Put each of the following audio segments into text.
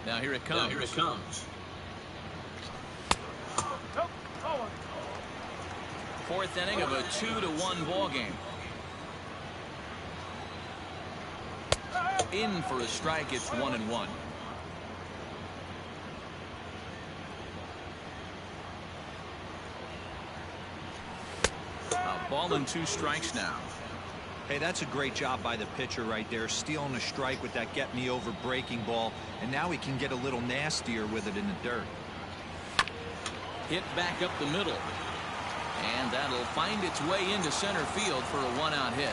Now here it comes. Fourth inning of a 2-1 ball game. In for a strike. It's 1-1. A ball and 2 strikes now. Hey, that's a great job by the pitcher right there, stealing a strike with that get-me-over breaking ball, and now he can get a little nastier with it in the dirt. Hit back up the middle, and that'll find its way into center field for a 1-out hit.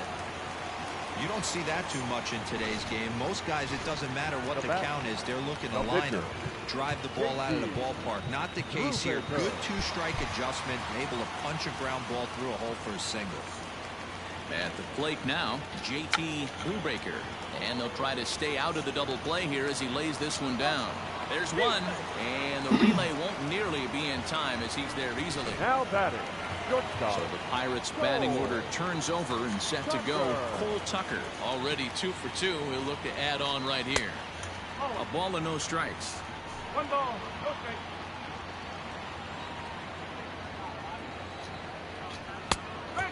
You don't see that too much in today's game. Most guys, it doesn't matter what the count is. They're looking to line up, drive the ball out of the ballpark. Not the case here. Good 2-strike adjustment, able to punch a ground ball through a hole for a single. At the plate now, JT Brubaker. And they'll try to stay out of the double play here as he lays this one down. There's one, and the relay won't nearly be in time as he's there easily. Now batting. So the Pirates batting order turns over and set to go. Cole Tucker already 2 for 2. He'll look to add on right here. A ball and no strikes. 1 ball, no strikes.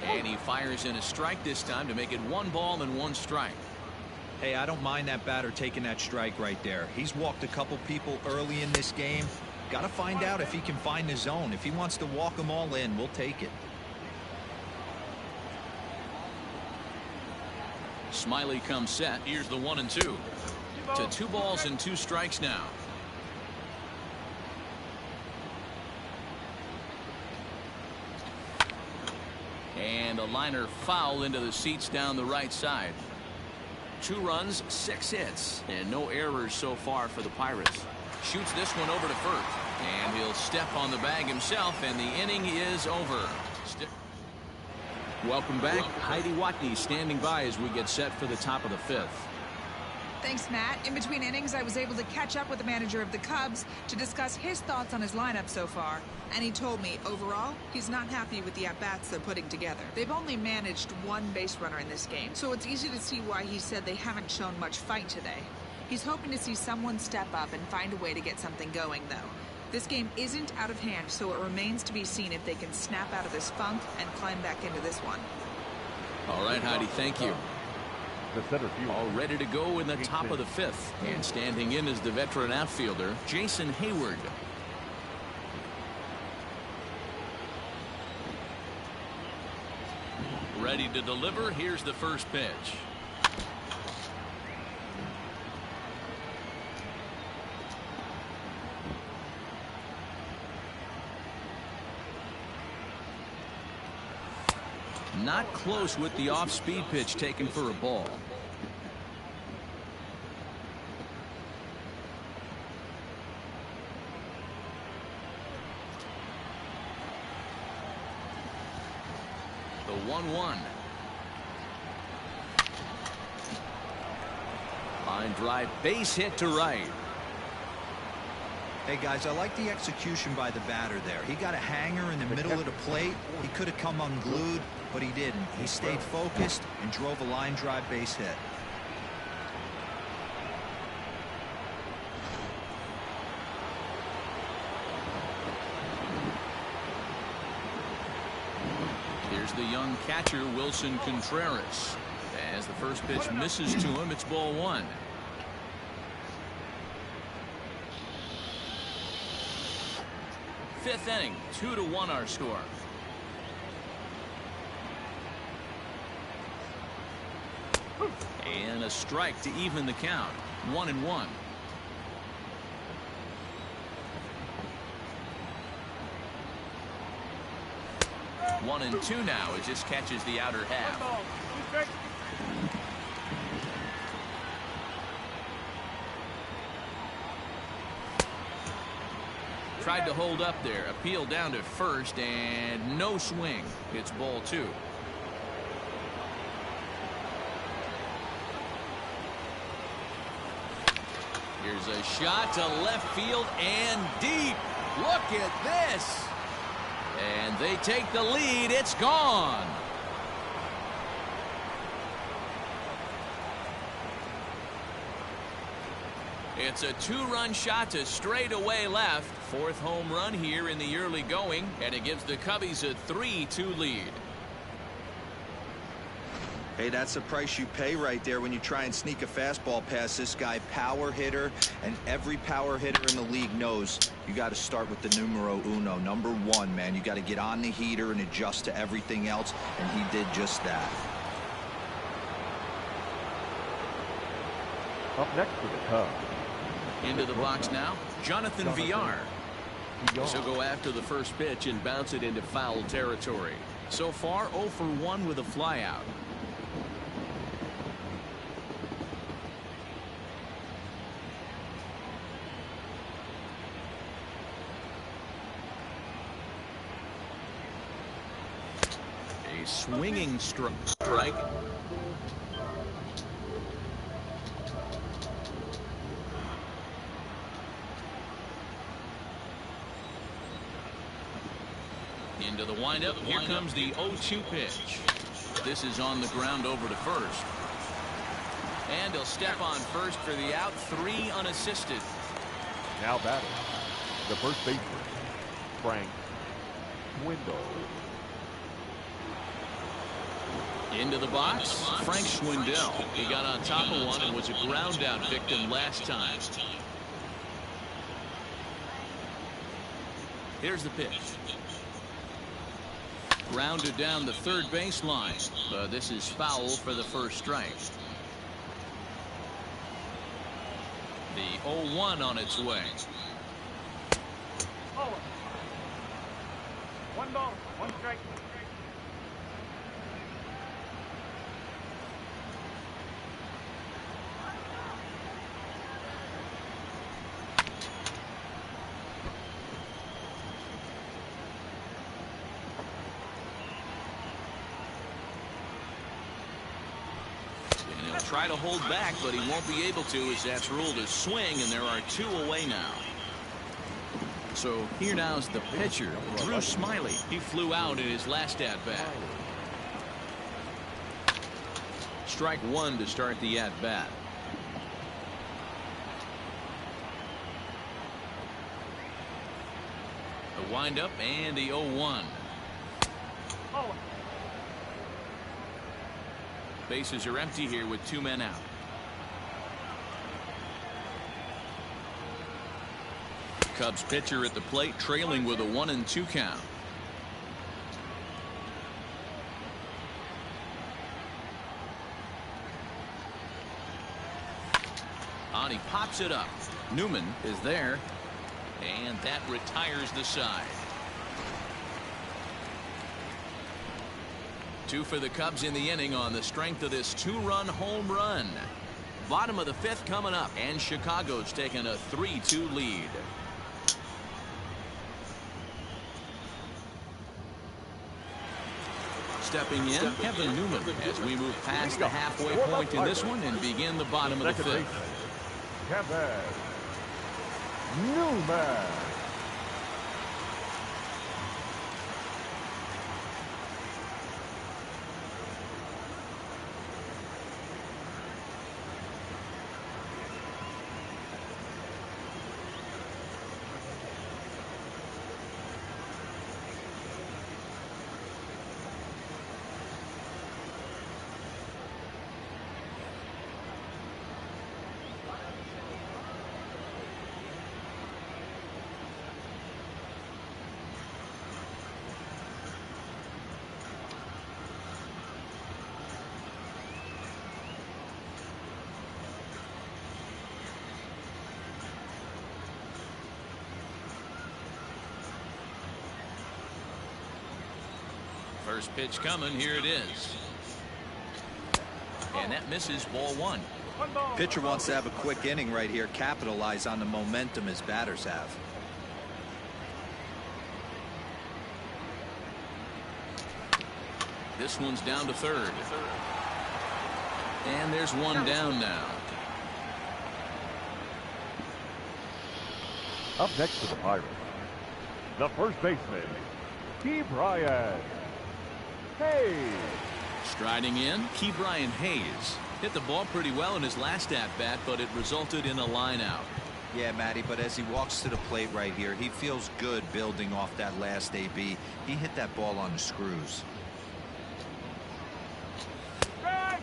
And he fires in a strike this time to make it 1 ball and 1 strike. Hey, I don't mind that batter taking that strike right there. He's walked a couple people early in this game. Got to find out if he can find the zone. If he wants to walk them all in, we'll take it. Smyly comes set. Here's the 1-2. To 2 balls and 2 strikes now. And a liner foul into the seats down the right side. 2 runs, 6 hits, and no errors so far for the Pirates. Shoots this one over to first, and he'll step on the bag himself, and the inning is over. Welcome back. Heidi Watney standing by as we get set for the top of the 5th. Thanks, Matt. In between innings, I was able to catch up with the manager of the Cubs to discuss his thoughts on his lineup so far. And he told me, overall, he's not happy with the at-bats they're putting together. They've only managed 1 base runner in this game, so it's easy to see why he said they haven't shown much fight today. He's hoping to see someone step up and find a way to get something going, though. This game isn't out of hand, so it remains to be seen if they can snap out of this funk and climb back into this one. All right, Heidi, thank you. All ready to go in the top of the 5th. And standing in is the veteran outfielder, Jason Hayward. Ready to deliver. Here's the first pitch. Not close with the off-speed pitch taken for a ball. The 1-1. Line drive, base hit to right. Hey, guys, I like the execution by the batter there. He got a hanger in the middle of the plate. He could have come unglued, but he didn't. He stayed focused and drove a line drive base hit. Here's the young catcher, Wilson Contreras. As the first pitch misses to him, it's ball 1. Fifth inning, 2-1 our score. And a strike to even the count. 1-1. One and 2 now. It just catches the outer half. Tried to hold up there. Appeal down to first and no swing. It's ball 2. Here's a shot to left field and deep. Look at this. And they take the lead. It's gone. It's a 2-run shot to straightaway left. 4th home run here in the early going, and it gives the Cubbies a 3-2 lead. Hey, that's the price you pay right there when you try and sneak a fastball past this guy. Power hitter, and every power hitter in the league knows you got to start with the numero uno, number 1, man. You got to get on the heater and adjust to everything else, and he did just that. Up next for the Cubs. Into the box now, Jonathan Villar. He'll go after the first pitch and bounce it into foul territory. So far, 0 for 1 with a flyout. A swinging strike. Into the windup. Here comes the 0-2 pitch. This is on the ground over to first. And he'll step on first for the out. 3 unassisted. Now batting, the first baseman, Frank Schwindel. Into the box, Frank Schwindel. He got on top of one and was a ground out victim last time. Here's the pitch. Grounded down the third baseline. This is foul for the first strike. The 0-1 on its way. Oh. 1 ball, 1 strike. Try to hold back, but he won't be able to, as that's ruled a swing, and there are 2 away now. So here now is the pitcher, Drew Smyly. He flew out in his last at-bat. Strike 1 to start the at-bat. The windup and the 0-1. Oh. Bases are empty here with 2 men out. Cubs pitcher at the plate, trailing with a 1-2 count. On, he pops it up. Newman is there, and that retires the side. 2 for the Cubs in the inning on the strength of this 2-run home run. Bottom of the 5th coming up, and Chicago's taking a 3-2 lead. Stepping in, Kevin Newman, as we move past the halfway point in this one and begin the bottom of the 5th. Kevin Newman. First pitch coming. Here it is. And that misses, ball 1. Pitcher wants to have a quick inning right here, capitalize on the momentum his batters have. This one's down to third. And there's one down now. Up next for the Pirates, the first baseman, Ke'Bryan Hayes. Striding in, Ke'Bryan Hayes. Hit the ball pretty well in his last at-bat, but it resulted in a line out. Yeah, Matty, but as he walks to the plate right here, he feels good building off that last AB. He hit that ball on the screws.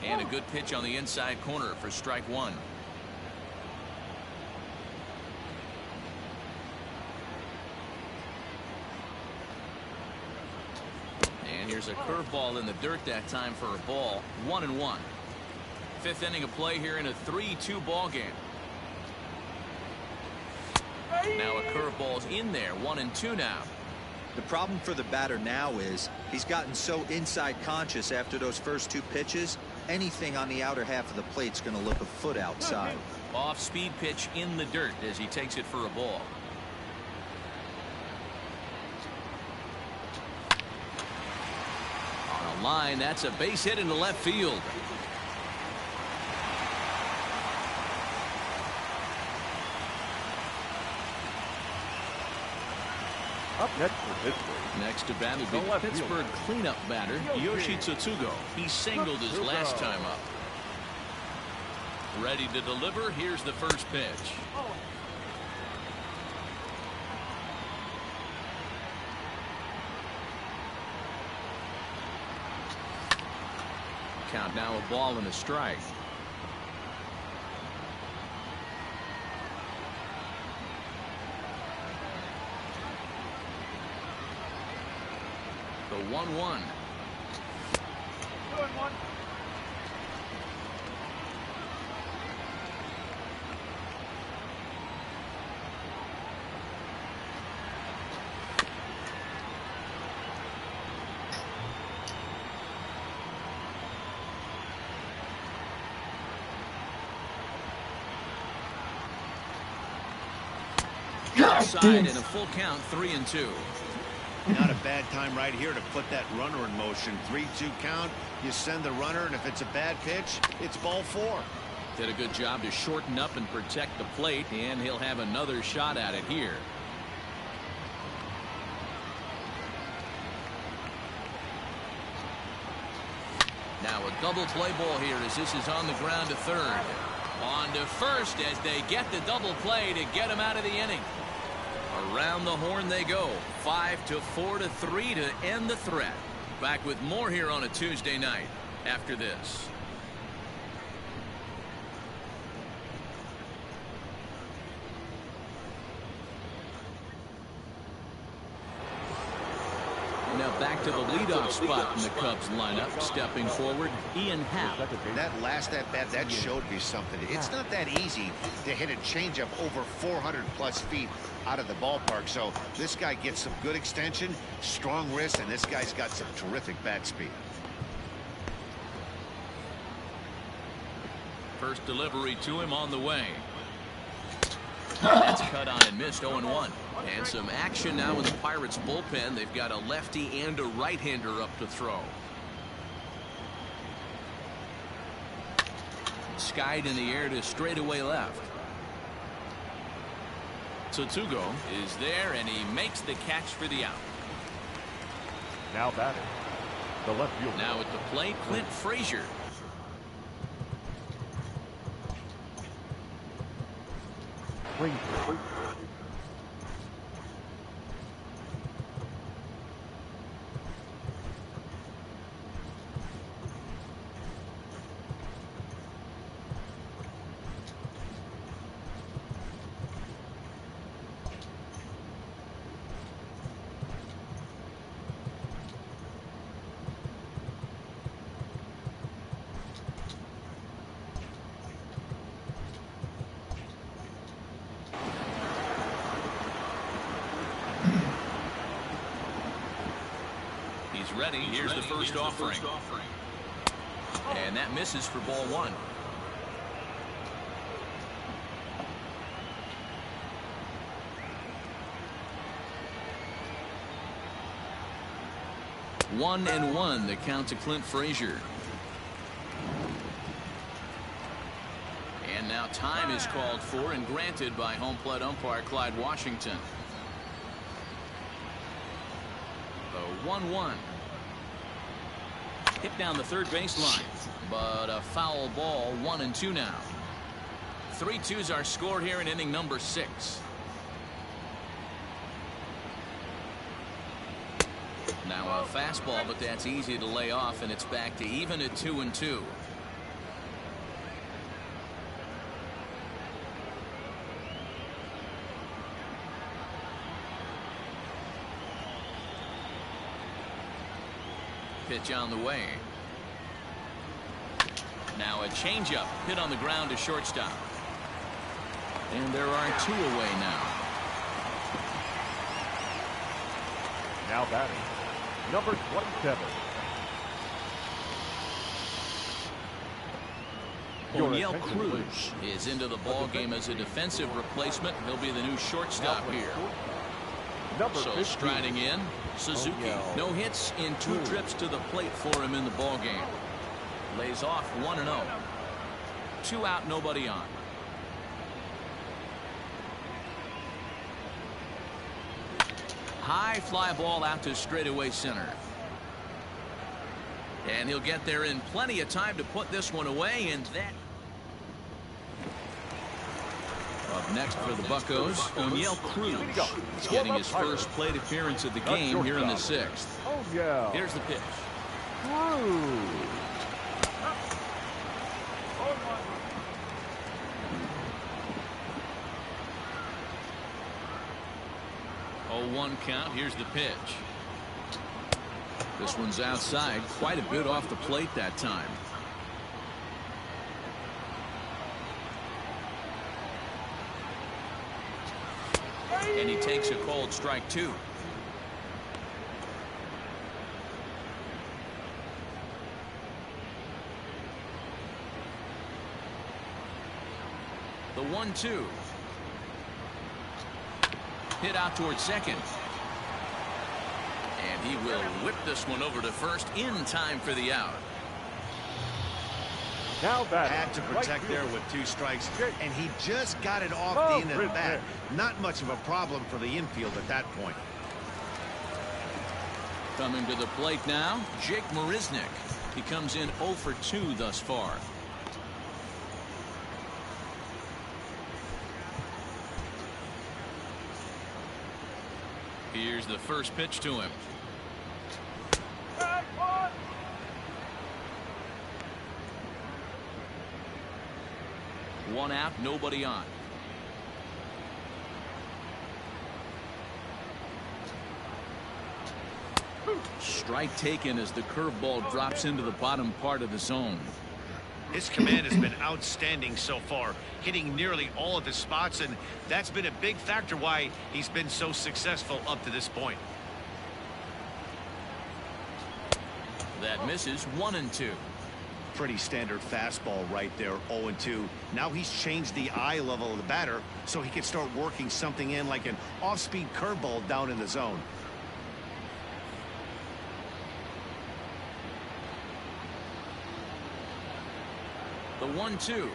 And a good pitch on the inside corner for strike one. And here's a curveball in the dirt that time for a ball. 1-1. Fifth inning of play here in a 3-2 ball game. Now a curveball's in there. 1-2 now. The problem for the batter now is he's gotten so inside conscious after those first two pitches. Anything on the outer half of the plate's going to look a foot outside. Off-speed pitch in the dirt as he takes it for a ball. On a line, that's a base hit into left field. Up next for Pittsburgh. Next to bat will be the Pittsburgh cleanup batter, Yoshi Tsutsugo. He singled his last time up. Ready to deliver. Here's the first pitch. Count now a ball and a strike. The 1-1. Outside and a full count. 3-2. Not a bad time right here to put that runner in motion. 3-2 count. You send the runner, and if it's a bad pitch, it's ball 4. Did a good job to shorten up and protect the plate, and he'll have another shot at it here. Now a double play ball here as this is on the ground to third. On to first as they get the double play to get him out of the inning. Around the horn they go. 5-4-3 to end the threat. Back with more here on a Tuesday night after this. Now back to the leadoff spot in the Cubs lineup. Stepping forward, Ian Happ. That last at-bat, that showed me something. It's not that easy to hit a changeup over 400-plus feet out of the ballpark. So this guy gets some good extension, strong wrist, and this guy's got some terrific bat speed. First delivery to him on the way. That's cut on and missed. 0-1. And some action now in the Pirates bullpen. They've got a lefty and a right-hander up to throw. Skied in the air to straightaway left. Tsutsugo is there, and he makes the catch for the out. Now batting, the left fielder. Now at the plate, Clint Frazier. Frazier. Ready. Here's the first offering. And that misses for ball 1. One and one, the count to Clint Frazier. And now time is called for and granted by home plate umpire Clyde Washington. The 1-1. Hit down the third baseline, but a foul ball. 1-2 now. 3-2s are scored here in inning number 6. Now a fastball, but that's easy to lay off, and it's back to even at 2-2. Pitch on the way. Now a changeup hit on the ground to shortstop. And there are 2 away now. Now batting, number 27. O'Neill Cruz is into the ball game as a defensive replacement. He'll be the new shortstop here. So striding in, Suzuki. No hits in 2 trips to the plate for him in the ball game. Lays off 1-0. 2 out, nobody on. High fly ball out to straightaway center. And he'll get there in plenty of time to put this one away, and that. Up next for the Buccos, O'Neill Cruz. He's getting his first plate appearance of the game here in the 6th. Here's the pitch. Cruz. 0-1 count. Here's the pitch. This one's outside, quite a bit off the plate that time. And he takes a called strike 2. The 1-2. Hit out towards second. And he will whip this one over to first in time for the out. Now batting, had to protect there with 2 strikes, and he just got it off the end of the bat. Not much of a problem for the infield at that point. Coming to the plate now, Jake Marisnick. He comes in 0 for 2 thus far. Here's the first pitch to him. One out, nobody on. Strike taken as the curveball drops into the bottom part of the zone. His command has been outstanding so far, hitting nearly all of his spots, and that's been a big factor why he's been so successful up to this point. That misses. 1-2. Pretty standard fastball right there. 0-2. Now he's changed the eye level of the batter so he can start working something in like an off-speed curveball down in the zone. The 1-2.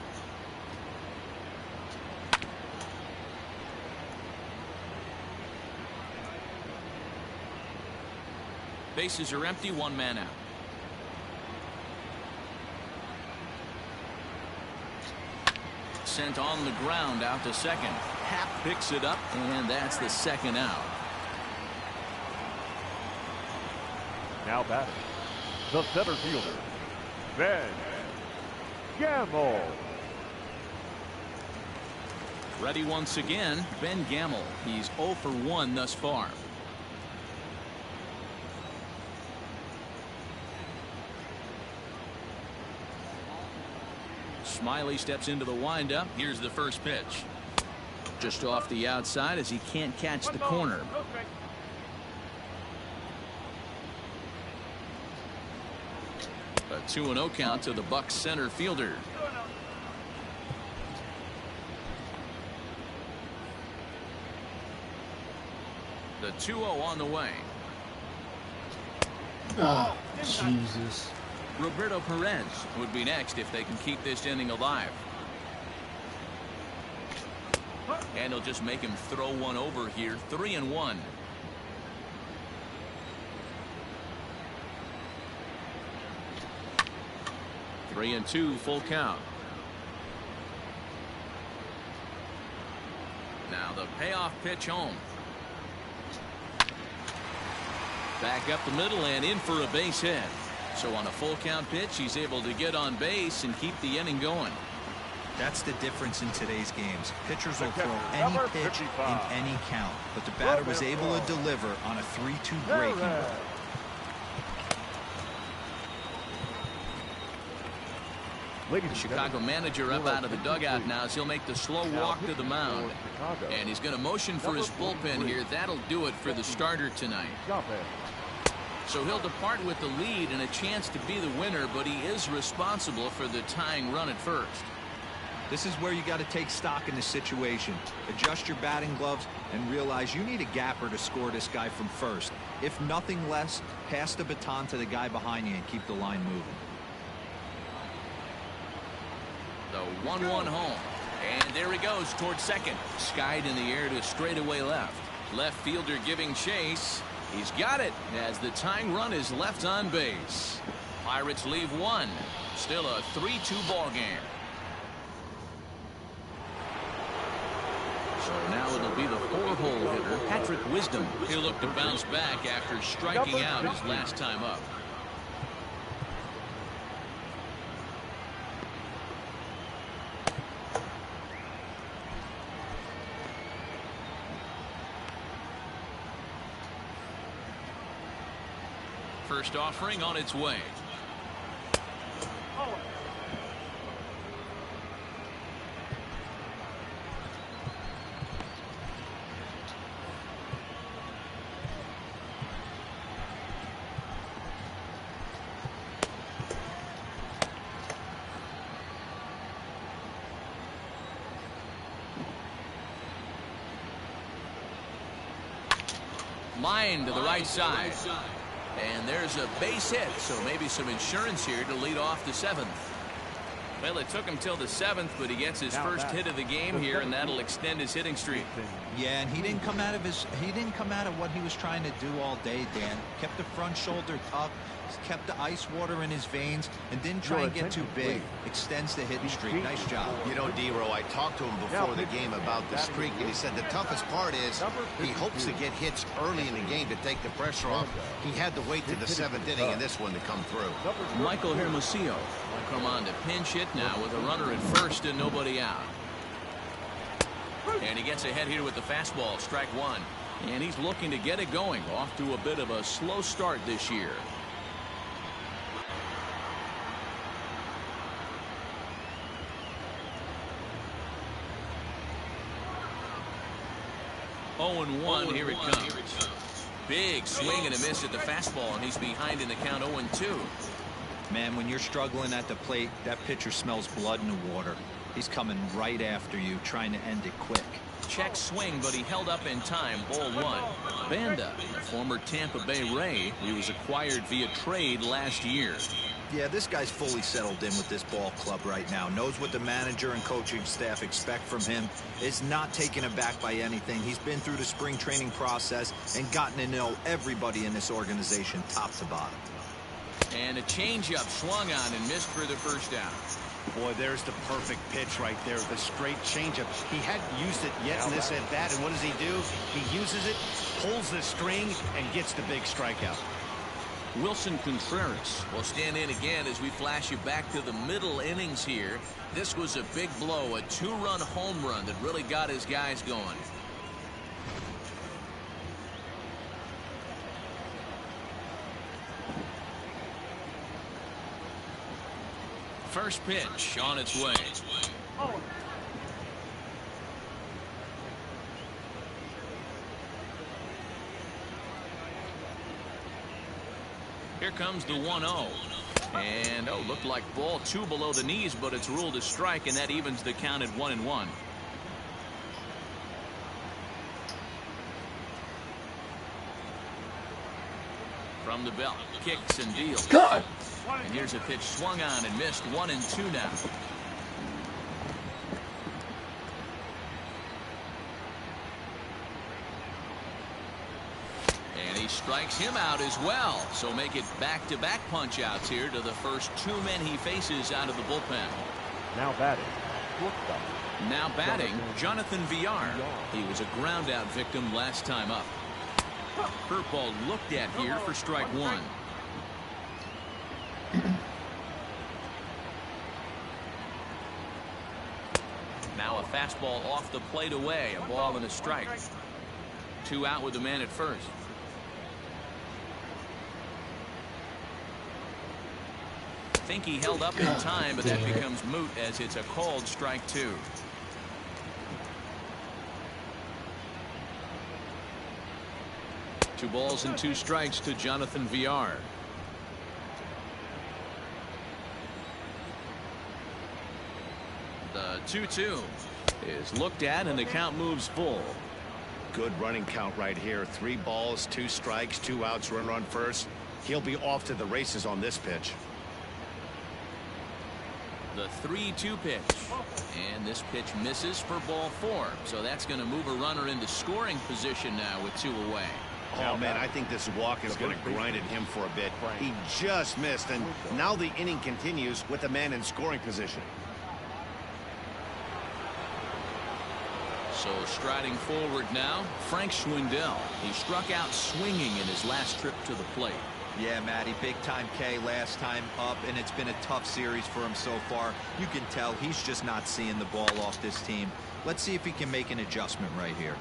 Bases are empty, 1 man out. Sent on the ground out to second. Happ picks it up, and that's the 2nd out. Now batting, the center fielder, Ben Gamble. Ready once again, Ben Gamble. He's 0 for 1 thus far. Smyly steps into the windup. Here's the first pitch. Just off the outside as he can't catch the corner. A 2-0 count to the Bucs center fielder. The 2-0 on the way. Oh, Jesus. Roberto Perez would be next if they can keep this inning alive. And he'll just make him throw one over here. 3-1. 3-2 full count. Now the payoff pitch home. Back up the middle and in for a base hit. So on a full count pitch, he's able to get on base and keep the inning going. That's the difference in today's games. Pitchers will throw any pitch in any count, but the batter was able to deliver on a 3-2 breaking ball. The Chicago manager up out of the dugout now as he'll make the slow walk to the mound. And he's going to motion for his bullpen here. That'll do it for the starter tonight. So he'll depart with the lead and a chance to be the winner, but he is responsible for the tying run at first. This is where you got to take stock in the situation. Adjust your batting gloves and realize you need a gapper to score this guy from first. If nothing less, pass the baton to the guy behind you and keep the line moving. The 1-1 home. And there he goes towards second. Skied in the air to straightaway left. Left fielder giving chase. He's got it as the tying run is left on base. Pirates leave one. Still a 3-2 ball game. So now it'll be the 4-hole hitter, Patrick Wisdom. He'll look to bounce back after striking out his last time up. First offering on its way. Line to the right side. And there's a base hit, so maybe some insurance here to lead off the 7th. Well, it took him till the 7th, but he gets his first hit of the game here, and that'll extend his hitting streak. Yeah, and he didn't come out of what he was trying to do all day, Dan. Kept the front shoulder tucked, kept the ice water in his veins, and didn't try and get too big. Extends the hitting streak. Nice job. You know, D-Row, I talked to him before the game about the streak, and he said the toughest part is he hopes to get hits early in the game to take the pressure off. He had to wait to the 7th inning in this one to come through. Michael Hermosillo will come on to pinch hit now with a runner at first and nobody out. And he gets ahead here with the fastball, strike one. And he's looking to get it going, off to a bit of a slow start this year. Oh, and 1, here it comes. Big swing and a miss at the fastball, and he's behind in the count 0-2. Man, when you're struggling at the plate, that pitcher smells blood in the water. He's coming right after you, trying to end it quick. Check swing, but he held up in time. Ball 1. Banda, a former Tampa Bay Ray, he was acquired via trade last year. Yeah, this guy's fully settled in with this ball club right now. Knows what the manager and coaching staff expect from him. Is not taken aback by anything. He's been through the spring training process and gotten to know everybody in this organization top to bottom. And a changeup swung on and missed for the first out. Boy, there's the perfect pitch right there, the straight changeup. He hadn't used it yet in this at-bat, and what does he do? He uses it, pulls the string, and gets the big strikeout. Wilson Contreras will stand in again as we flash you back to the middle innings here. This was a big blow, a 2-run home run that really got his guys going. First pitch on its way. Here comes the 1-0. And, looked like ball 2 below the knees, but it's ruled a strike, and that evens the count at 1-1. From the belt, kicks and deals. God. And here's a pitch swung on and missed. 1-2 now. And he He strikes him out as well. So make it back-to-back punch-outs here to the first 2 men he faces out of the bullpen. Now batting. Shortstop. Now batting, Jonathan Villar. He was a ground-out victim last time up. Curveball looked at here for strike one. Now a fastball off the plate away. A ball and a strike. 2 out with the man at first. I think he held up in time, but that becomes moot as it's a called strike 2. Two balls and 2 strikes to Jonathan Villar. The 2-2 is looked at and the count moves full. Good running count right here. 3 balls, 2 strikes, 2 outs, runner on first. He'll be off to the races on this pitch. The 3-2 pitch, and this pitch misses for ball 4, so that's going to move a runner into scoring position now with 2 away. Oh man, I think this walk is going to grind at him for a bit. He just missed, and now the inning continues with the man in scoring position. So striding forward now, Frank Schwindel. He struck out swinging in his last trip to the plate. Yeah, Matty, big time K last time up, and it's been a tough series for him so far. You can tell he's just not seeing the ball off this team. Let's see if he can make an adjustment right here.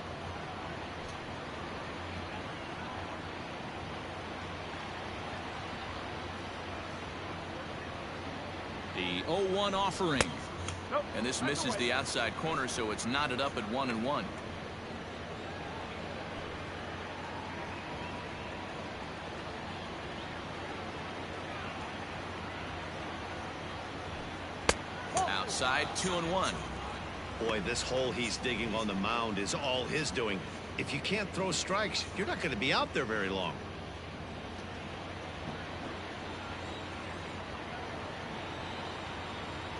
The 0-1 offering. And this misses the outside corner, so it's knotted up at 1-1. Outside, 2-1. Boy, this hole he's digging on the mound is all his doing. If you can't throw strikes, you're not going to be out there very long.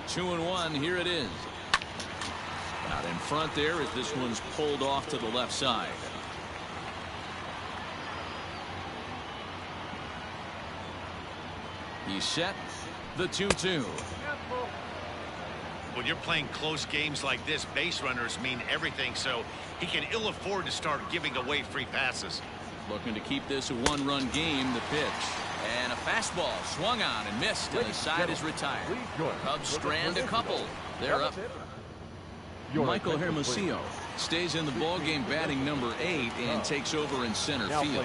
Two and one, here it is. Out in front there as this one's pulled off to the left side. He's set. The 2-2. When you're playing close games like this, base runners mean everything, so he can ill afford to start giving away free passes. Looking to keep this a 1-run game. The pitch. And a fastball swung on and missed, and the side is retired. Cubs strand a couple. They're up. Michael Hermosillo stays in the ballgame batting number 8 and takes over in center field.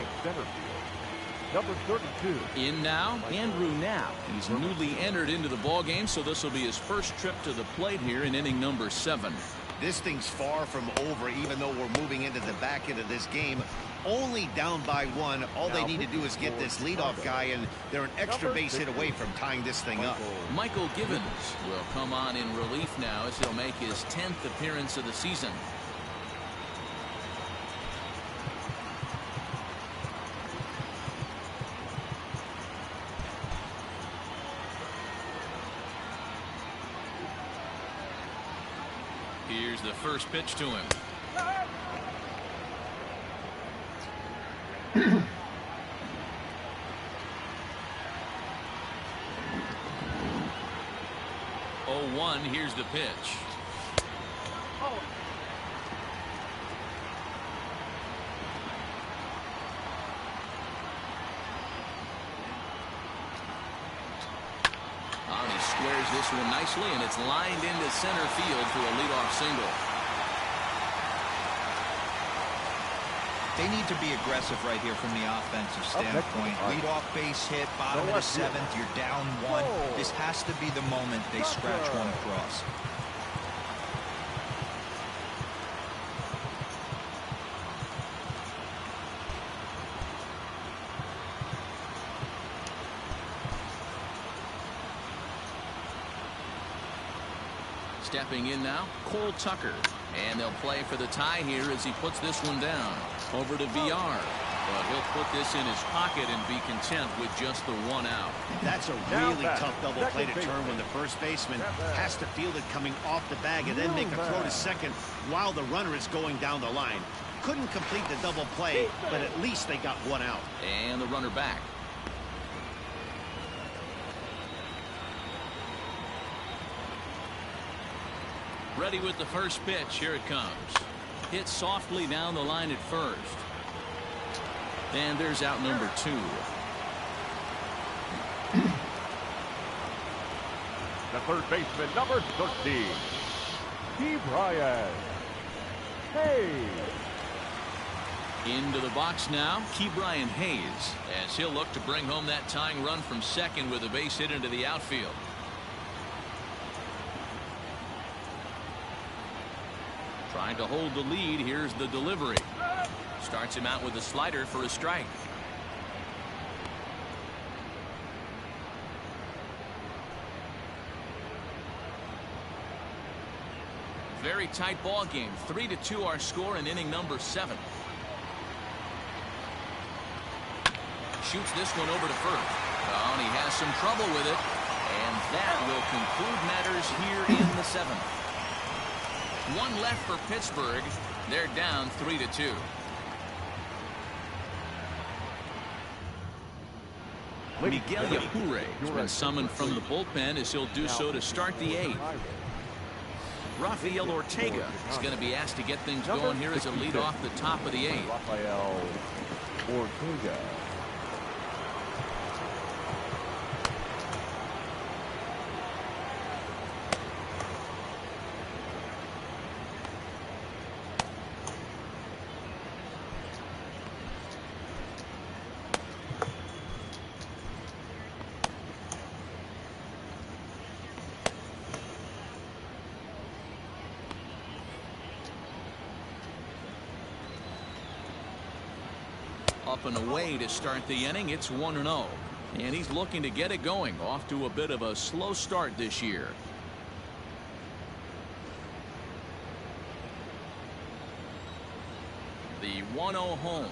Number 32. In now, Andrew Knapp. He's newly entered into the ballgame, so this will be his first trip to the plate here in inning number 7. This thing's far from over, even though we're moving into the back end of this game. Only down by 1. All they need to do is get this leadoff guy, and they're an extra base hit away from tying this thing up. Michael Givens will come on in relief now as he'll make his 10th appearance of the season. Here's the first pitch to him. Here's the pitch. He squares this one nicely, and it's lined into center field for a leadoff single. They need to be aggressive right here from the offensive standpoint. Leadoff base hit, bottom of the 7th, you're down 1. This has to be the moment they scratch one across. Stepping in now, Cole Tucker. And they'll play for the tie here as he puts this one down. Over to Villar. But he'll put this in his pocket and be content with just the 1 out. That's a really tough double play to turn when the first baseman has to field it coming off the bag and then make a throw to second while the runner is going down the line. Couldn't complete the double play, but at least they got one out. And the runner back. Ready with the first pitch. Here it comes. Hit softly down the line at first. And there's out number 2. The third baseman, number 13, Brian Hayes. Into the box now, Brian Hayes, as he'll look to bring home that tying run from second with a base hit into the outfield. Trying to hold the lead. Here's the delivery. Starts him out with a slider for a strike. Very tight ball game. 3-2 our score in inning number 7. Shoots this one over to first. Oh, and he has some trouble with it. And that will conclude matters here in the 7th. One left for Pittsburgh. They're down 3-2. Miguel Yapure has been summoned from the bullpen as he'll do so to start the 8th. Rafael Ortega is going to be asked to get things going here as a lead off the top of the 8th. Rafael Ortega. Up and away to start the inning. It's 1-0. And he's looking to get it going. Off to a bit of a slow start this year. The 1-0 home.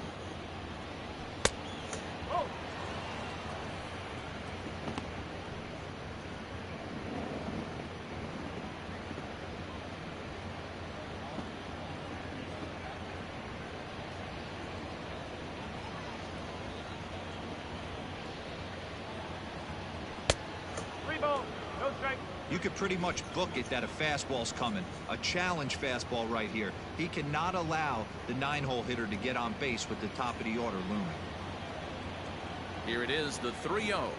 You could pretty much book it that a fastball's coming. A challenge fastball right here. He cannot allow the 9-hole hitter to get on base with the top of the order looming. Here it is, the 3-0.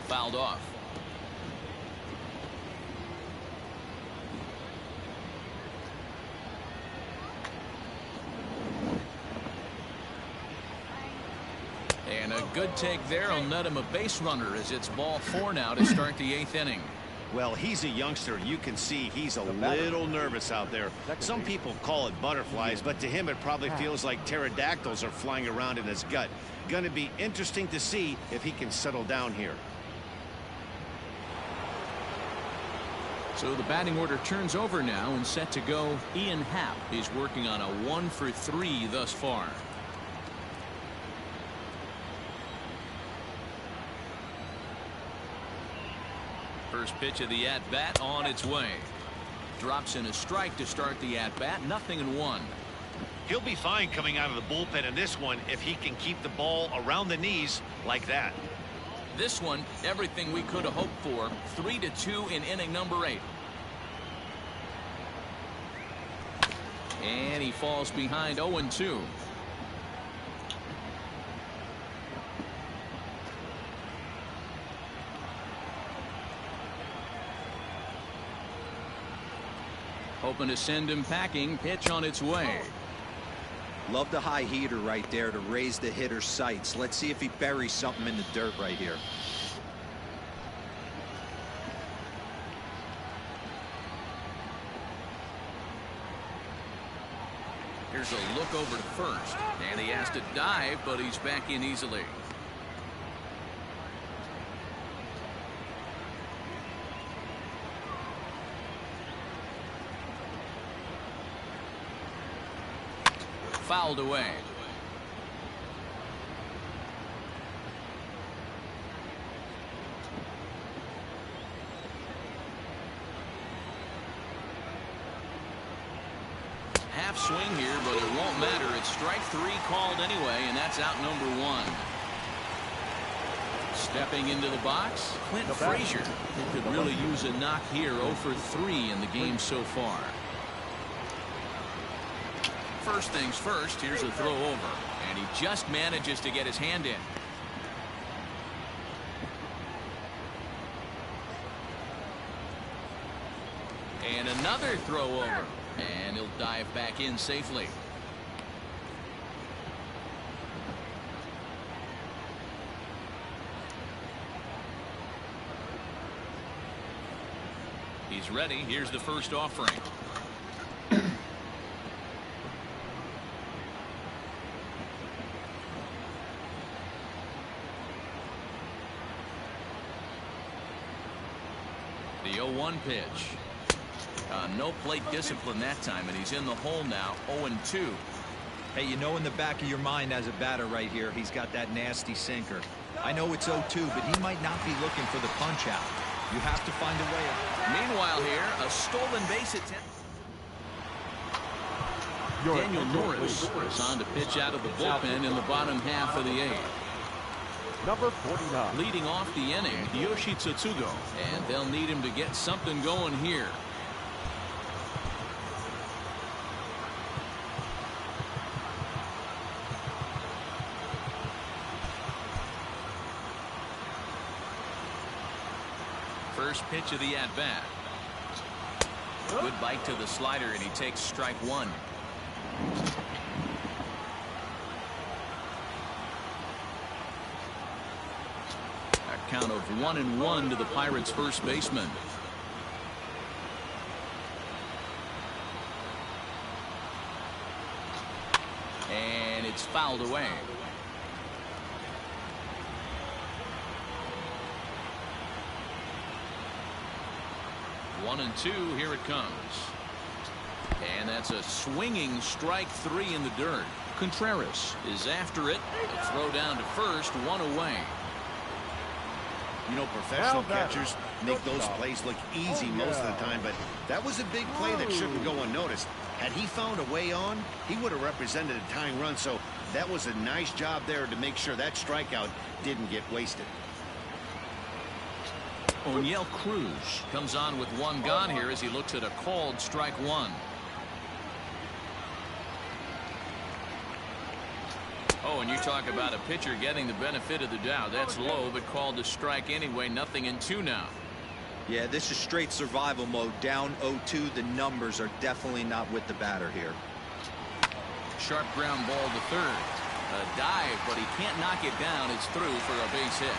Fouled off. And a good take there will net him a base runner as it's ball 4 now to start the 8th inning. Well, he's a youngster. You can see he's a little nervous out there. Some people call it butterflies, but to him it probably feels like pterodactyls are flying around in his gut. Going to be interesting to see if he can settle down here. So the batting order turns over now and set to go. Ian Happ is working on a 1 for 3 thus far. First pitch of the at-bat on its way. Drops in a strike to start the at-bat. 0-1. He'll be fine coming out of the bullpen in this one if he can keep the ball around the knees like that. This one, everything we could have hoped for. 3-2 in inning number 8. And he falls behind 0-2. Hoping to send him packing. Pitch on its way. Love the high heater right there to raise the hitter's sights. Let's see if he buries something in the dirt right here. Here's a look over to first. And he has to dive, but he's back in easily. fouled away. Half swing here, but it won't matter. It's strike 3 called anyway, and that's out number 1. Stepping into the box, Clint Frazier. He could really use a knock here. 0 for 3 in the game so far. First things first, here's a throw over, and he just manages to get his hand in. And another throw over, and he'll dive back in safely. He's ready. Here's the first offering. The 0-1 pitch. No plate discipline that time, and he's in the hole now. 0-2. Hey, you know in the back of your mind as a batter right here, he's got that nasty sinker. I know it's 0-2, but he might not be looking for the punch out. You have to find a way. Meanwhile here, a stolen base attempt. Daniel Norris is on to pitch out of the bullpen in the bottom half of the 8th. Number 49. Leading off the inning, Yoshi Tsutsugo, and they'll need him to get something going here. First pitch of the at-bat. Good bite to the slider, and he takes strike 1. A count of 1-1 to the Pirates' first baseman. And it's fouled away. 1-2, here it comes. And that's a swinging strike 3 in the dirt. Contreras is after it. A throw down to first, 1 away. You know, professional catchers make those plays look easy most of the time, but that was a big play that shouldn't go unnoticed. Had he found a way on, he would have represented a tying run, so that was a nice job there to make sure that strikeout didn't get wasted. O'Neill Cruz comes on with 1 gone here as he looks at a called strike 1. Oh, and you talk about a pitcher getting the benefit of the doubt. That's low, but called a strike anyway. Nothing in 2 now. Yeah, this is straight survival mode. Down 0-2. The numbers are definitely not with the batter here. Sharp ground ball to third. A dive, but he can't knock it down. It's through for a base hit.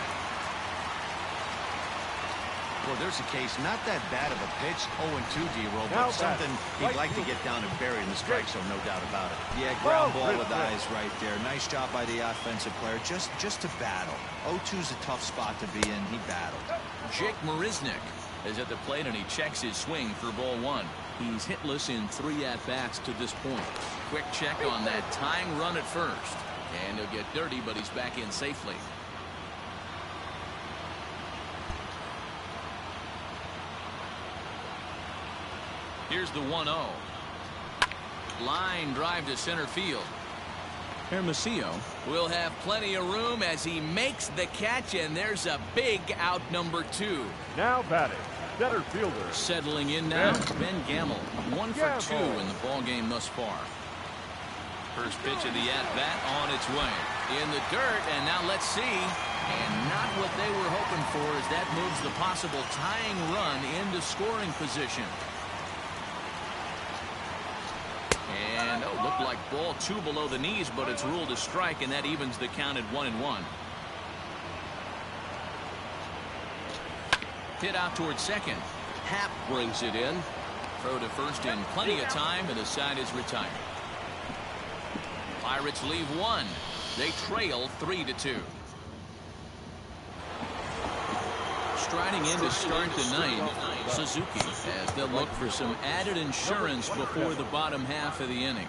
Well, there's a case, not that bad of a pitch, 0-2 D-roll, but something he'd like to get down and bury in the strike zone, no doubt about it. Yeah, ground ball with eyes right there. Nice job by the offensive player, just to battle. 0-2's a tough spot to be in. He battled. Jake Marisnick is at the plate, and he checks his swing for ball 1. He's hitless in 3 at-bats to this point. Quick check on that tying run at first, and he'll get dirty, but he's back in safely. Here's the 1-0. Line drive to center field. Hermosillo will have plenty of room as he makes the catch, and there's a big out number 2. Now batting, center fielder. Settling in now, Ben Gamble. 1 for 2 in the ball game thus far. First pitch of the at-bat on its way. In the dirt, and now let's see. And not what they were hoping for, as that moves the possible tying run into scoring position. And looked like ball 2 below the knees, but it's ruled a strike, and that evens the count at 1-1. Hit out towards second. Happ brings it in. Throw to first in plenty of time, and the side is retired. Pirates leave 1. They trail 3-2. Striding in to start the 9th, Suzuki, as they'll look for some added insurance before the bottom half of the inning.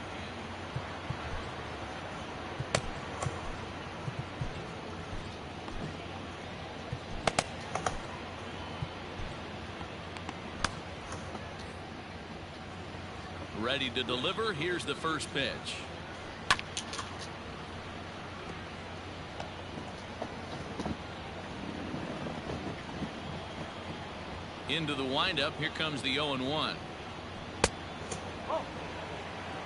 Ready to deliver. Here's the first pitch. Into the windup. Here comes the 0-1.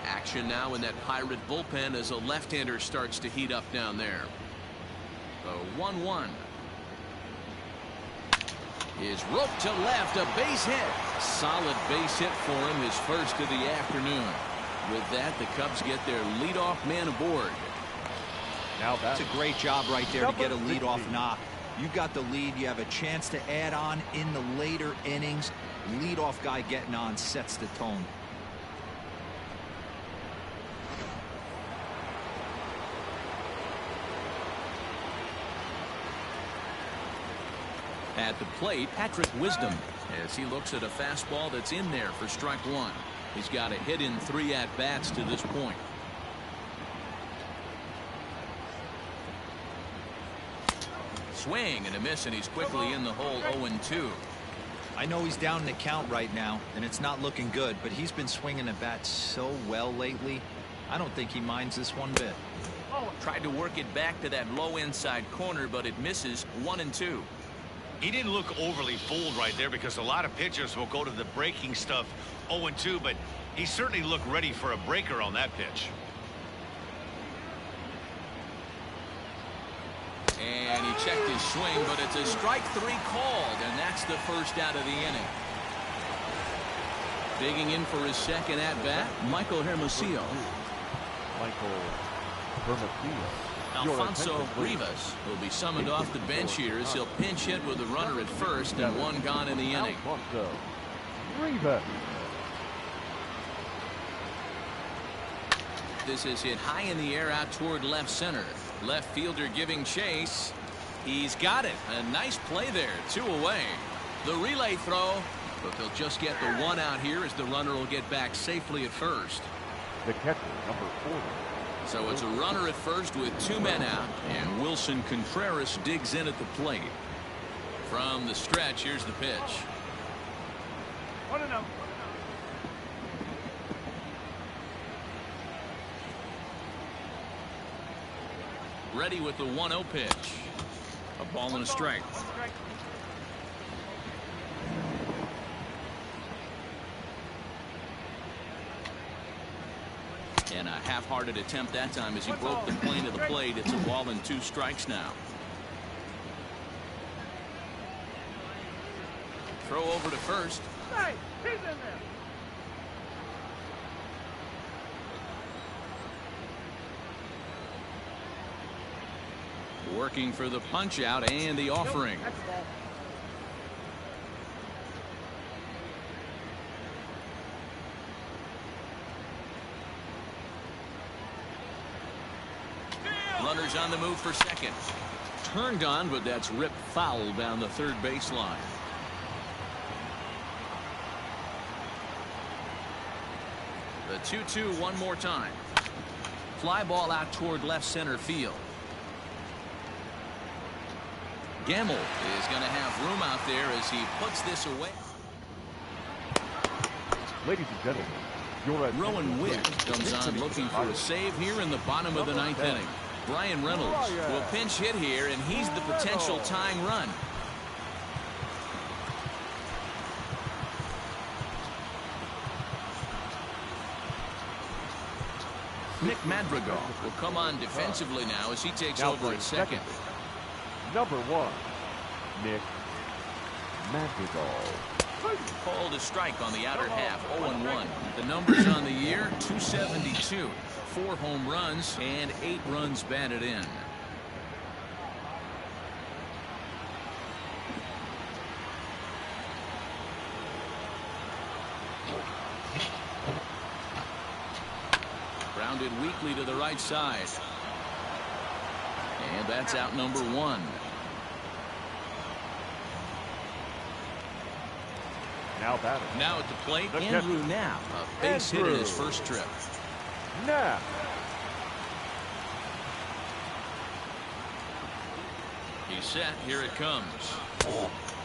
Action now in that Pirate bullpen as a left-hander starts to heat up down there. The 1-1 is roped to left. A base hit. Solid base hit for him, his first of the afternoon. With that, the Cubs get their leadoff man aboard. Now that's a great job right there to get a leadoff knock. You got the lead. You have a chance to add on in the later innings. Leadoff guy getting on sets the tone. At the plate, Patrick Wisdom, as he looks at a fastball that's in there for strike one. He's got a hit in 3 at-bats to this point. Swing and a miss, and he's quickly in the hole. 0-2. I know he's down in the count right now, and it's not looking good, but he's been swinging the bat so well lately. I don't think he minds this one bit. Tried to work it back to that low inside corner, but it misses. 1-2. He didn't look overly fooled right there, because a lot of pitchers will go to the breaking stuff 0-2, but he certainly looked ready for a breaker on that pitch. And he checked his swing, but it's a strike 3 called, and that's the first out of the inning. Digging in for his second at-bat, Michael Hermosillo. Alfonso Rivas will be summoned off the bench here as he'll pinch hit with a runner at first and 1 gone in the inning. This is hit high in the air out toward left center. Left fielder giving chase. He's got it. A nice play there. 2 away. The relay throw, but they'll just get the 1 out here as the runner will get back safely at first. The catcher, number 40. So it's a runner at first with 2 men out, and Wilson Contreras digs in at the plate. From the stretch, here's the pitch. 1-0. Ready with the 1-0 pitch. A ball and a strike. And a half-hearted attempt that time as he broke the plane of the plate. It's a ball and 2 strikes now. Throw over to first. Hey, he's in there. Working for the punch out and the offering. Runners on the move for second. Turned on, but that's ripped foul down the third baseline. The 2-2 one more time. Fly ball out toward left center field. Gamble is going to have room out there as he puts this away. Ladies and gentlemen, you're at Rowan Wick comes on looking for a save here in the bottom of the 9th inning. Brian Reynolds will pinch hit here, and he's the potential tying run. Nick Madrigal will come on defensively now as he takes over at second. Number 1, Nick Madrigal. Called a strike on the outer half. 0-1. The numbers on the year: 272, 4 home runs, and 8 runs batted in. Grounded weakly to the right side. And that's out number 1. Now at the plate, Andrew Knapp. A base hit in his first trip. Knapp. He's set. Here it comes.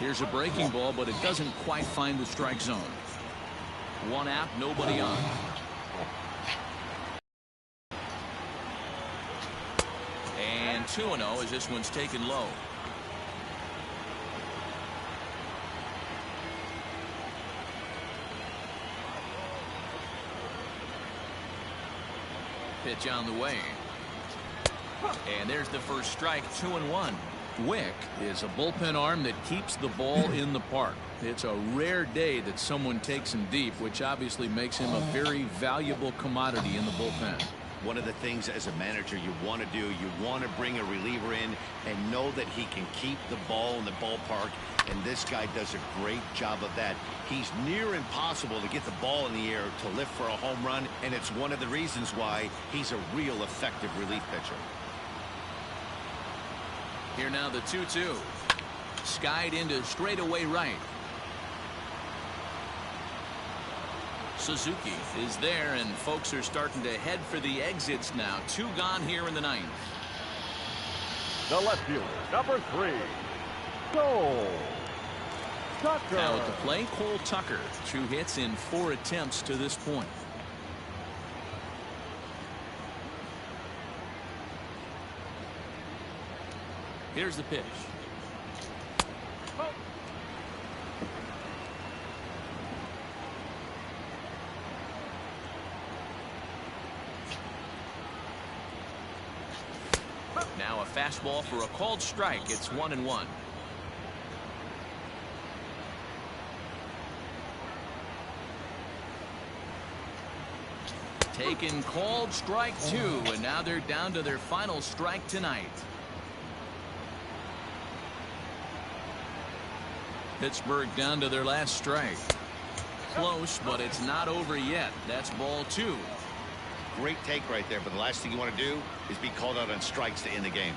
Here's a breaking ball, but it doesn't quite find the strike zone. 1 out, nobody on. 2-0 as this one's taken low. Pitch on the way. And there's the first strike, 2-1. Wick is a bullpen arm that keeps the ball in the park. It's a rare day that someone takes him deep, which obviously makes him a very valuable commodity in the bullpen. One of the things as a manager you want to do, you want to bring a reliever in and know that he can keep the ball in the ballpark, and this guy does a great job of that. He's near impossible to get the ball in the air to lift for a home run, and it's one of the reasons why he's a real effective relief pitcher. Here now the 2-2. Skied into straightaway right. Suzuki is there, and folks are starting to head for the exits now. 2 gone here in the 9th. The left fielder, number 3, Cole Tucker. Now at the plate, Cole Tucker. 2 hits in 4 attempts to this point. Here's the pitch. Now a fastball for a called strike. It's 1-1. Taken, called strike 2, and now they're down to their final strike tonight. Pittsburgh down to their last strike. Close, but it's not over yet. That's ball 2. Great take right there, but the last thing you want to do is be called out on strikes to end the game.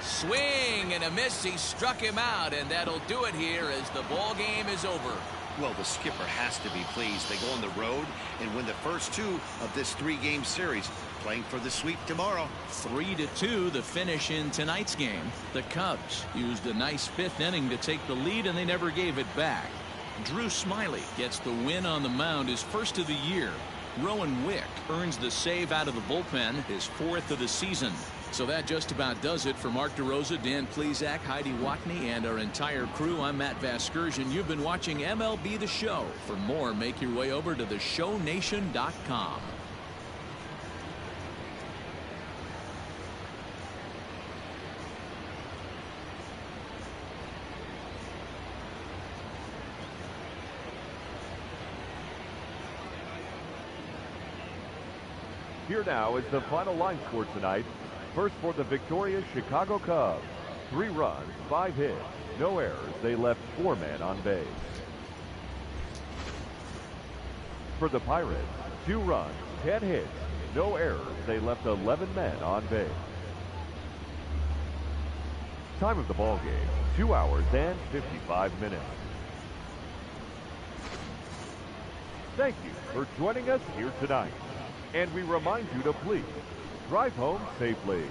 Swing and a miss. He struck him out, and that'll do it here as the ball game is over. Well, the skipper has to be pleased. They go on the road and win the first 2 of this 3-game series, playing for the sweep tomorrow. 3-2 the finish in tonight's game. The Cubs used a nice 5th inning to take the lead, and they never gave it back. Drew Smyly gets the win on the mound, his first of the year. Rowan Wick earns the save out of the bullpen, his 4th of the season. So that just about does it for Mark DeRosa, Dan Plesac, Heidi Watney, and our entire crew. I'm Matt Vasgersian. You've been watching MLB The Show. For more, make your way over to theshownation.com. Here now is the final line score tonight. First for the victorious Chicago Cubs. 3 runs, 5 hits, no errors. They left 4 men on base. For the Pirates, 2 runs, 10 hits, no errors. They left 11 men on base. Time of the ball game, 2 hours and 55 minutes. Thank you for joining us here tonight. And we remind you to please drive home safely.